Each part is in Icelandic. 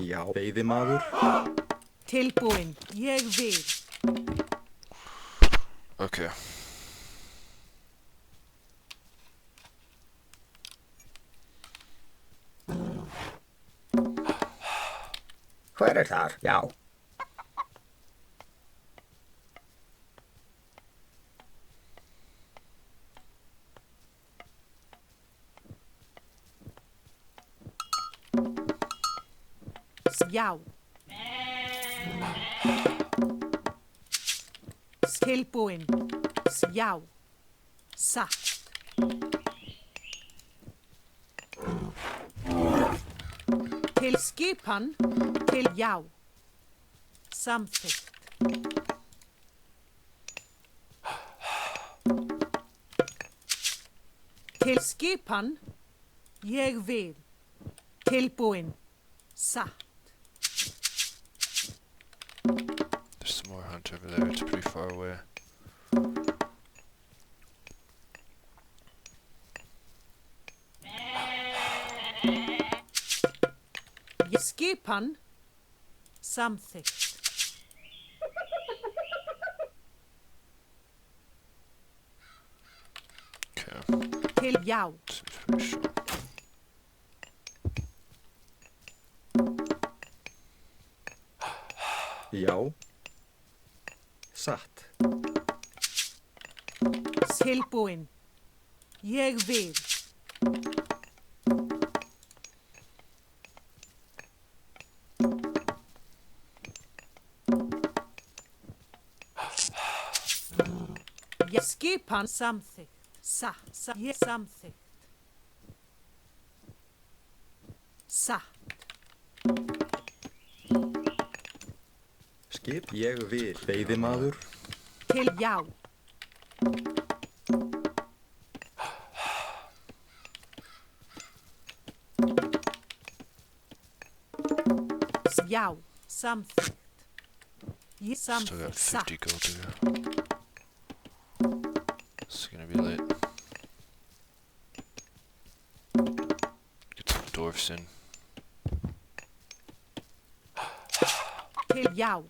Já, veiðimaður. Tilbúin. Ég vil. Okay. Hver þar? Já. Já. Tilbúin. Já. Satt. Til skipan. Til já. Samþykkt. Til skipan. Ég vil. Tilbúin. Satt. There's some more hunt over there. It's pretty far away. Skipan. Samþykkt. Okay. Til já. Seems pretty strong. Já. Satt. Tilbúin. Ég vil. Skipan samþykkt. Ég samþykkt. Satt. Skip, ég vil. Veiðimaður. Til já. Já. Samþykkt. Ég Still got samþykkt. 50 Satt. gold to go. It's gonna be late. Get some dwarfs in. Til já.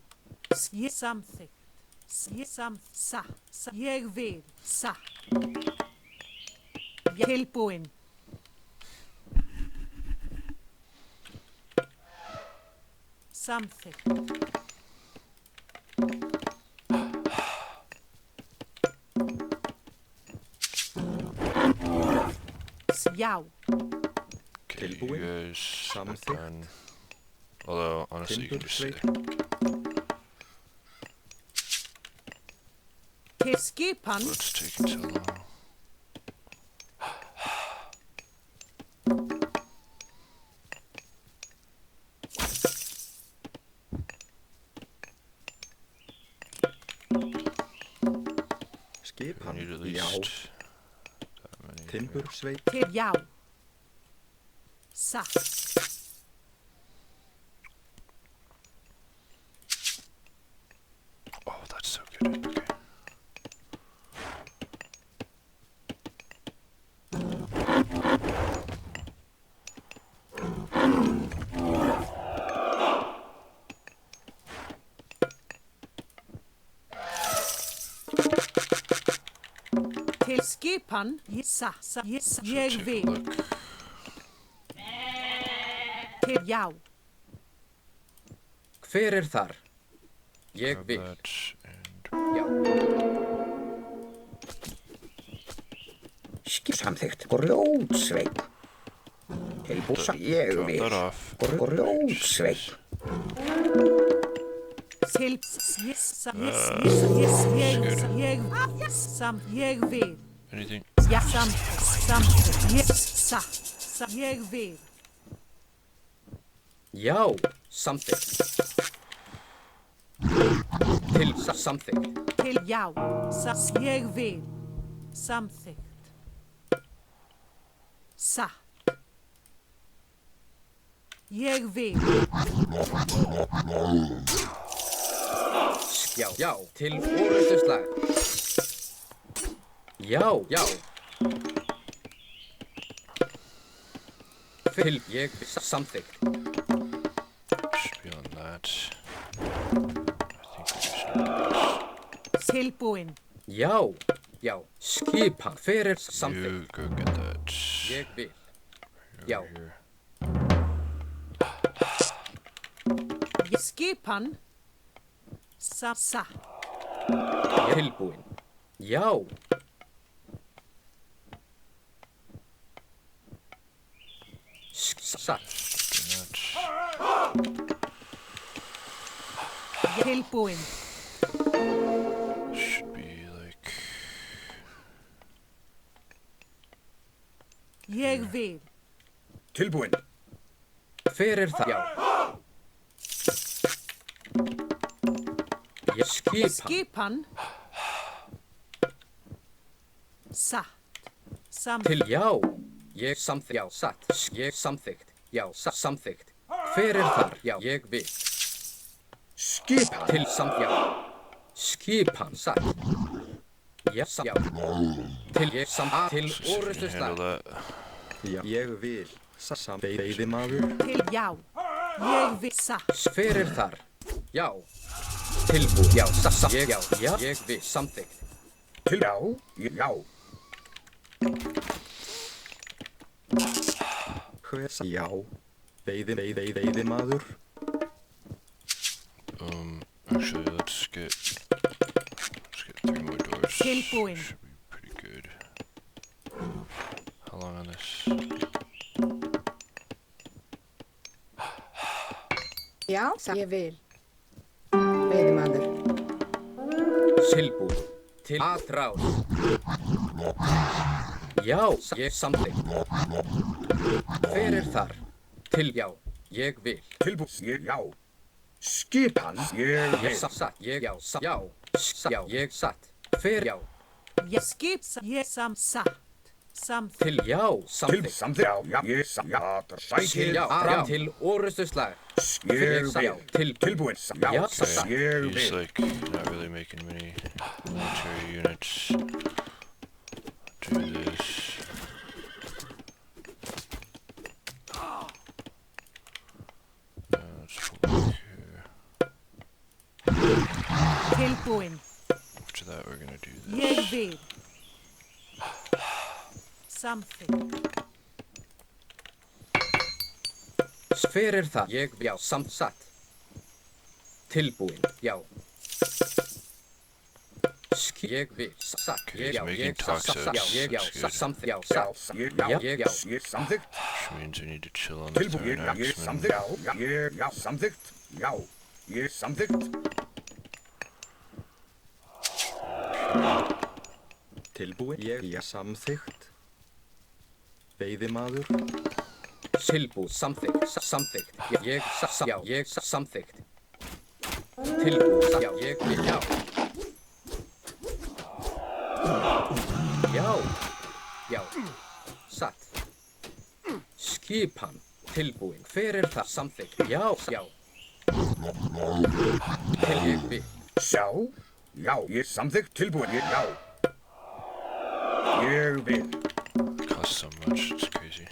Ég samþykkt. Ég satt. Ég vil. Satt. Tilbúin. Samþykkt. Já. Okay, you Tilbúin. guys are Samþykkt. done. Although, honestly, you can just stay. Til skipan. It's taking so long. Skip We hann. need at Já. least that many. Timbursveit. Til já. Satt. Oh, that's so good. Okay. Til skipan. Ég Take vil. a look. Til já. Hver þar? Ég Grab vil. that and Já. Skip samþykkt. Grjótsveip. Tilbúsa. Ég drop vil. that off. Grjótsveip. Til ég vil. Anything? Ja, samþykkt. Ég satt. Ég vil. Já. Samþykkt. Til samþykkt. Til já. Ég vil. Samþykkt. Satt. Ég vil. Já. Já. Til orðuslag. Já. Já. Til ég samþykkt. that. I think we just need this. Tilbúin. Já, já, skipan. Hver something? You go get that. Ég vil. Over Já. here. Skipan. Satt. Tilbúin. Já. Satt. Do that. Tilbúin. Should be like Ég vil. Tilbúin. Hver það? Já. Ég skipan. Skipan. Satt. Til já. Ég samþykkt. Já, satt. Ég samþykkt. Já, samþykkt. Hver þar? Já, ég vil. Skipan. Til já. Skipan. Satt. Já, já. Til ég til so see if we orrustu can handle slag. that. Já, ég vil. Veiðimaður. Til já. Ég vil. Satt. Hver þar? Já. Tilbúin. Já, satt. Ég, já, já. Ég vil. Samþykkt. Til já. Já. Já. Veiðimaður. Actually, let's get 3 more doors. Tilbúin. Should be pretty good. How long on this? Já, ég vil. Veiðimaður. Tilbúin. Til aðrás. Já, ég samþykkt. Hver þar? Til já, ég vil. Tilbúin. Ég já. Skipan. Ég satt. Ég já. Já. Já, ég satt. Hver já. Ég skip. Ég satt. Samþykkt. Til já. Samþykkt. Samþykkt. Já. Ég satt. Til já. Fram til orrustu slag. Ég satt. Tilbúin. Já. Okay, he's like not really making many military units. Do this. Let's pull back here. Tilbúin. After that, we're gonna do this. Ég vil. Samþykkt. Hver það? Ég já. Satt. Tilbúin. Já. Ég vil. Satt. Okay, he's Já. making Ég toxics. satt. Já. Ég já. That's good. Samþykkt. Já. Satt. Já. Ég já. Samþykkt. Which means we need to chill on the third axeman. Já. Samþykkt. Já. Ég samþykkt. Tilbúin. Ég samþykkt. Veiðimaður. Tilbúin. Samþykkt. Samþykkt. Ég já. Ég samþykkt. Tilbúin. Já. Ég vil. Já. Já. Já. Satt. Skipan. Tilbúin. Hver það? Samþykkt. Já. Já. Til ég vil. Já. Já. Ég samþykkt. Tilbúin. Já. Ég vil. Costs so much, it's crazy.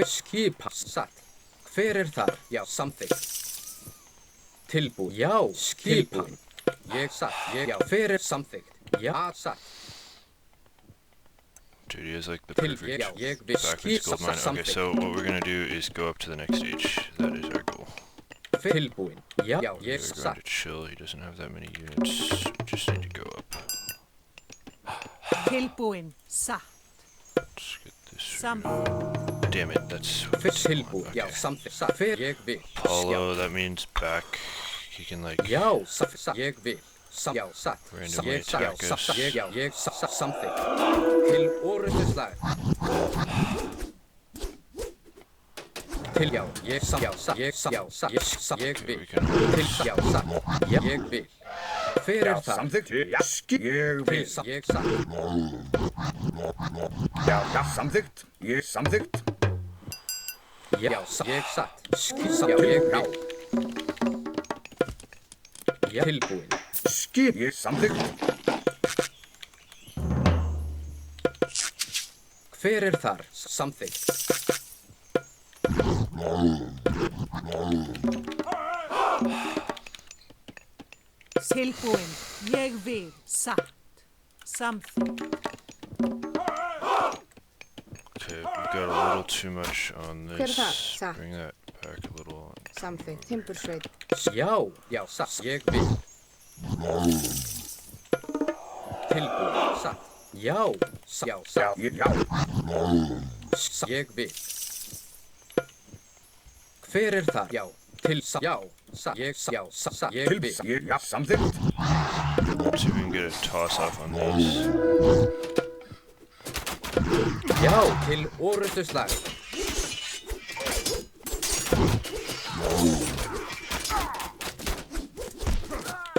Skipan. Satt. Hver þar? Já. Samþykkt. Tilbúin. Já. Skipan. Ég satt. Ég já. Hver samþykkt? Já. Satt. Dude, he has like the Till- perfect yeah, yeah, we backwards skip gold mine. Okay, something. so what we're gonna do is go up to the next stage. That is our goal. Tilbúin. Já. Já. Ég We're going satt. to chill. He doesn't have that many units. We just need to go up. Tilbúin. Satt. Let's get this. Samþykkt. Damn it, that's what it's Tilbúin. Já. okay. Samþykkt. Satt. Hver ég vil. Apollo, that means back. He can like Já. Satt. Ég vil. Já. Satt. randomly Ég satt. Já. attack Satt. us. Ég já. Ég satt. Samþykkt. Til orrustu slag. Til já. Ég satt. Já. Satt. Ég satt. Já. Satt. Ég satt. Ég Okay, vil. we can Til já. Satt. Já. Ég vil. Hver það? Samþykkt. Já. Ég vil. Ég satt. Já. Já. Samþykkt. Ég samþykkt. Já. Ég satt. Já. Ég vil. Já. Tilbúin. Skip. Ég samþykkt. Hver þar? Samþykkt. Tilbúin. Ég vil. Satt. Samþykkt. Okay, we got a little too much on Hver er það? this. Satt. Bring that back a little. Samþykkt. Timbursveit. Já, satt. Ég vil. Tilbúin. Satt. Já, satt. Ég vil. Hver er þar? Já, satt. Satt. Ég vil. Samþykkt. See if we can get a toss off on this. Já, til orrustuslag.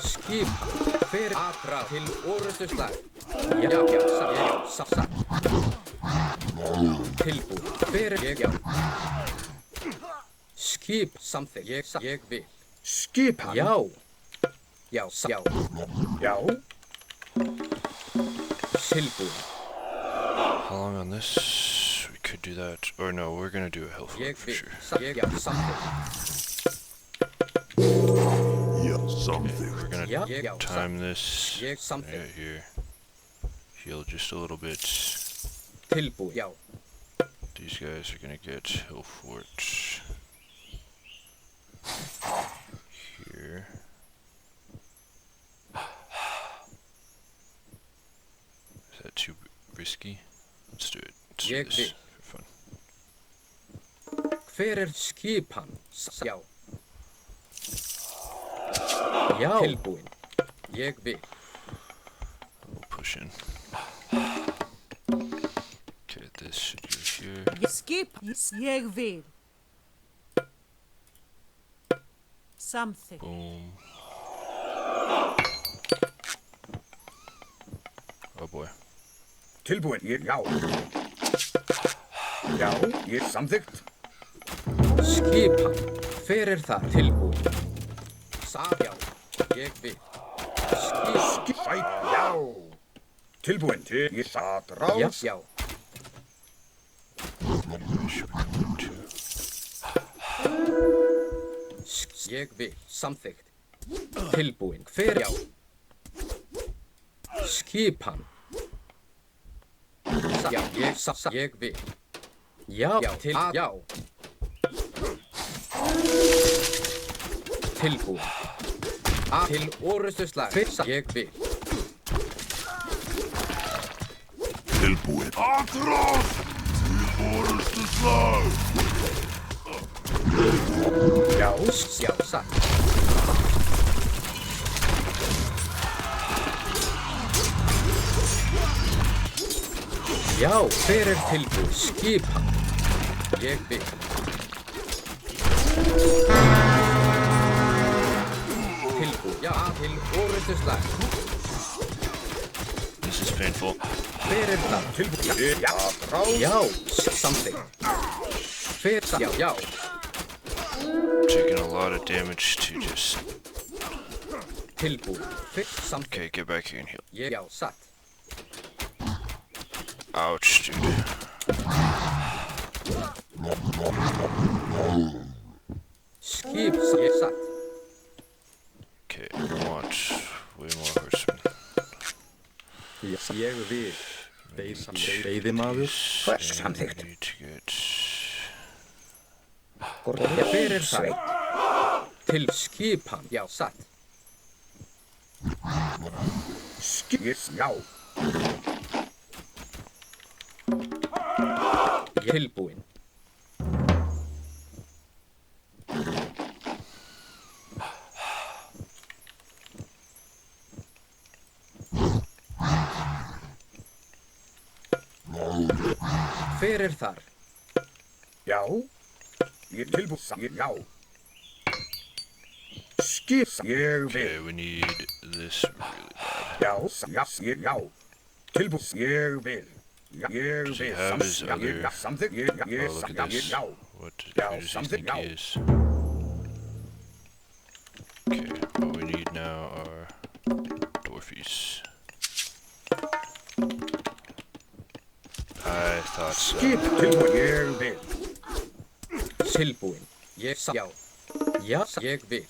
Skip. Hver atra til orrustuslag. Já, satt. Tilbúin. Hver er ég? Skip. Samþykkt. Ég vil. Skipan. Já, Já. tilbúin. How long on this? We could do that. Or no, we're gonna do a health Ég work for vil. sure. Samþykkt. We're gonna Já, time this. Ég samþykkt. Right here. Heal just a little bit. Tilbúin. Já. These guys are gonna get health fort. Here. Is that too risky? Let's do it. Let's do Ég this vil. for fun. Hver er skipan? Já. Já. Tilbúin. Ég vil. We'll push in. Okay, this should go here. Skip. Ég vil. Samþykkt. Boom. Oh boy. Tilbúin. Já. Samþykkt. Skipan. Hver er það? Tilbúin. Já. Ég vil. Skip. Já. Tilbúin. Ég satt ráð. Já. Where should we come to? Ég vil. Samþykkt. Tilbúin. Hver? Já. Skipan. Já. Ég vil. Já. Já. Tilbúin. Til orrustuslag. Ég vil. Tilbúin. Atros! Til orustu slag! Já, satt. Já, hver er tilbúin? Skipan. Ég vil. Tilbúin. Já, til orrustuslag. This is painful. Hver er það? Tilbúin. Já. Ráð. Já, samþykkt. Hver? Já. Taking a lot of damage to just. Tilbúin. Hver? Samþykkt. Okay, get back here and heal. Já, satt. Ouch, dude. Skip. Satt. Okay, I want way more horsemen. Ég vil. Veiðimaður. Samþykkt. Need to get. Hver er það? Til skipan. Já, satt. Skip. Já. Tilbúin. Hver er þar? Já. Ég tilbúin. Já. Skip. Ég vil. Okay, we need this really bad. Já. Tilbúin. Ég vil. Ég Does he vil. have his other? Samþykkt. Oh, look at this. Já. What Yeah, who does he something think he else. is? Okay, what we need now are dwarfies. I thought so. Skip. Tilbúin. Ég vil. Tilbúin. ég satt, já. Já, ég vil.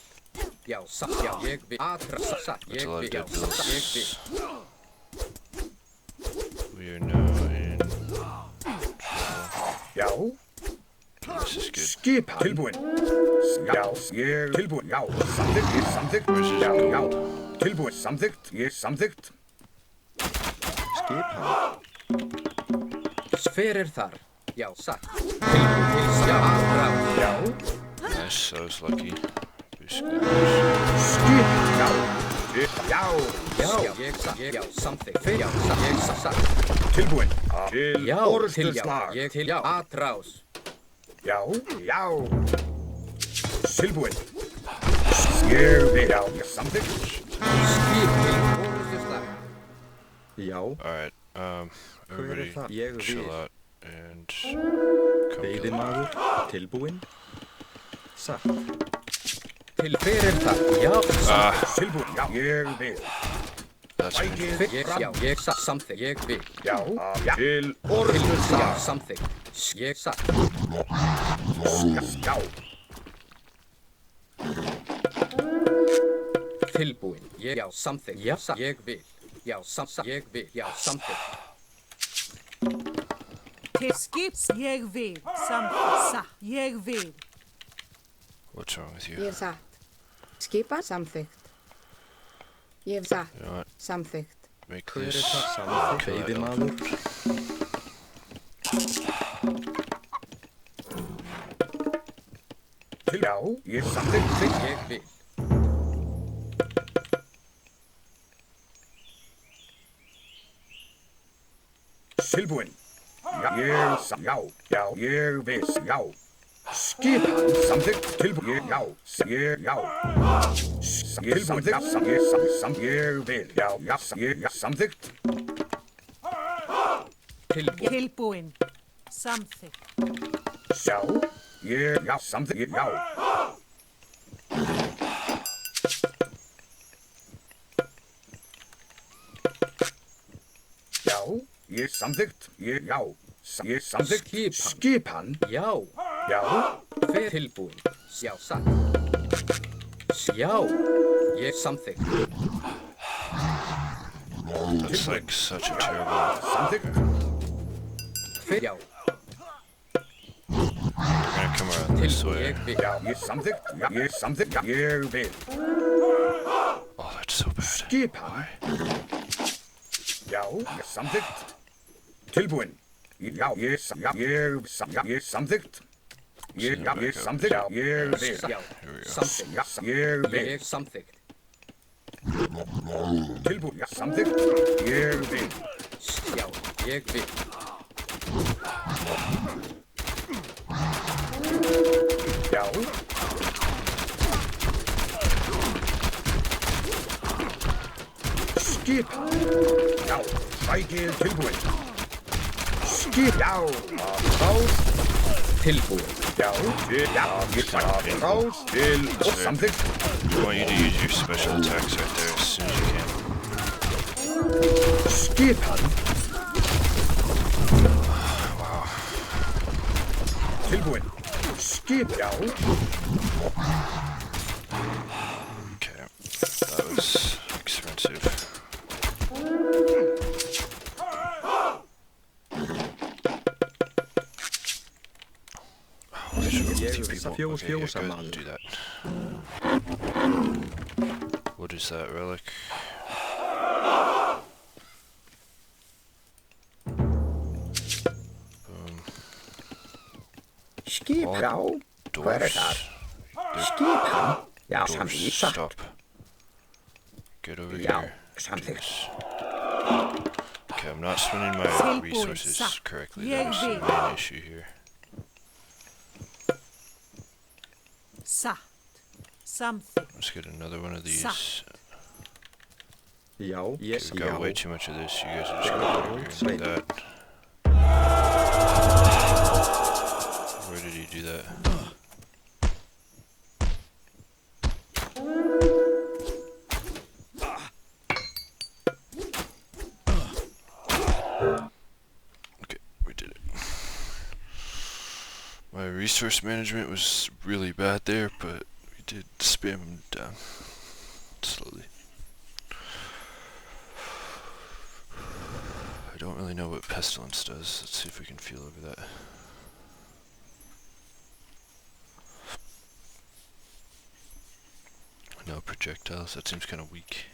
Já, satt, já, ég vil. Satt, That's ég a lot vil. of Já, good satt, ég builds. vil. We are now in. Já, This is good. skipan. Tilbúin. Já, ég tilbúin. Já, samþykkt, ég samþykkt. Where's his Já, roll? já. Tilbúin, samþykkt, ég samþykkt. Sferir þar. Já, satt. Tilbúin, já, aðráð. Já, Nice, I was lucky. Basically. skipan. Já, já. Já, ég satt, já, samþykkt. Fyrir, já, satt, ég satt. Tilbúin. Til Já, til, já, orustuslag. ég til, já, aðráð. Já, já. Tilbúin. Ég vil. Já, ég samþykkt. Skip til orustuslag. Já, Alright, everybody það? Ég chill vil. out and come kill. veiðimaður, tilbúinn. Satt. Til fyrir þar. Já, satt. Tilbúin. Já, ég vil. That's good. Bækið Ég, já, ég satt, samþykkt. Ég vil. Já, já. Til Til, já, orustuslag. samþykkt. Ég satt. Já, Tilbúin. Ég, já, samþykkt. Já, satt. Ég vil. Já, satt. Ég vil. Já, samþykkt. Til skips ég vil. Satt, ég vil. What's wrong with Ég you? er satt. Skipan samþykkt. Ég er satt. You know what? Samþykkt. Make Hver er this. það? Samþykkt. Veiðimaður. til, já, ég samþykkt. Ég vil. Tilbúin. Já, já, já, ég vil. Já. Skipan samþykkt. Tilbúin. Já, ég, já. Tilbúin. Já, ég vil. Já, já, ég samþykkt. Tilbúin. Tilbúin. Samþykkt. Já, ég, já, samþykkt. Já. Já, ég samþykkt. Já, ég samþykkt. Skipan. Já. Já, Fer tilbúin. Já, satt. Já. Ég samþykkt. That's like such a terrible. samþykkt. Fer, já. We're gonna come around this Tilbúin. way. Ég vil. Já, ég samþykkt. Já, ég samþykkt. Já, ég vil. Oh, that's so bad. Skipan. Já, ég samþykkt. Tilbúin. Já, ég samþykkt. Já, ég samþykkt. Já, ég vil. Já. Here we go. Samþykkt. Já, ég vil. Ég samþykkt. Tilbúin. Já, samþykkt. Ég vil. Já. Ég vil. Já. Skipan. Já, bækið tilbúin. Já, frás. Tilbúin. Já, ég frás til og samþykkt. I want you to use your special attacks right there as soon as you can. Skipan. Tilbúin. Já. Okay, that was expensive. Why should Ég two er people? það fjós Okay, yeah, fjósa go ahead and maður. do that. What is that relic? Skip. Já. Hver er það? Dwarfs. Skipan. Já, Dwarfs, samþykkt. stop. Get over Já, here. samþykkt. Okay, I'm not spending my Tilbúin, resources satt. correctly. Ég That is the vil. main issue here. Satt. Samþykkt. Let's get another one of these. Satt. Já, Okay, yes, we got já. way too much of this. You guys are just gonna put over here and Svein. do that. Where did he do that? Okay, we did it. My My resource management was really bad there, but we did spam them down slowly. I don't really know what pestilence does. Let's see if we can feel over that. No projectiles. That seems kind of weak.